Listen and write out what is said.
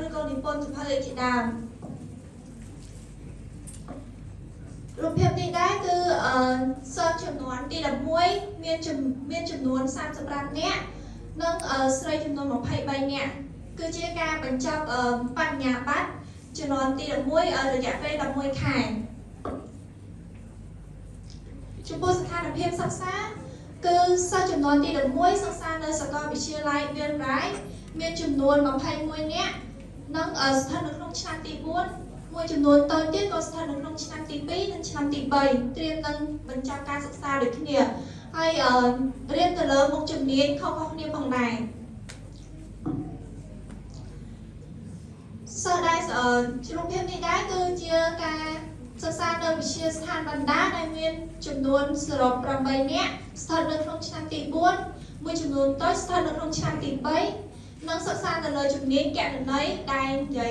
ឬក៏និពន្ធសភៅជាដើមរូបភាពនេះដែរគឺសិស្សចំនួនទី11មានចំនួន35នាក់និងស្រីចំនួន23នាក់គឺជាការបញ្ចប់បញ្ញាបត្រចំនួនទី11រយៈពេល11ខែចំពោះស្ថានភាពសិក្សាគឺសិស្សចំនួនទី11សិក្សានៅសាកលវិទ្យាល័យ Wheelwright មានចំនួន21នាក់និងស្ថិតនៅក្នុងឆ្នាំទី4មួយចំនួនតូចទៀតក៏ស្ថិតនៅក្នុងឆ្នាំទី2និងឆ្នាំទី3ត្រៀមនឹងបញ្ចប់ការសិក្សាដូចគ្នាហើយរៀនទៅលើមុខជំនាញខុសៗគ្នាផងដែរសិស្សដែលរូបភាពនេះដែរគឺជាការសិក្សានៅវិទ្យាស្ថានបណ្ដាដែលមានចំនួនសរុប8នាក់ស្ថិតនៅក្នុងឆ្នាំទី4មួយចំនួនតូចស្ថិតនៅក្នុងឆ្នាំទី3និងសិក្សាទៅលើជំនាញគណនេយ្យដែលនិយាយ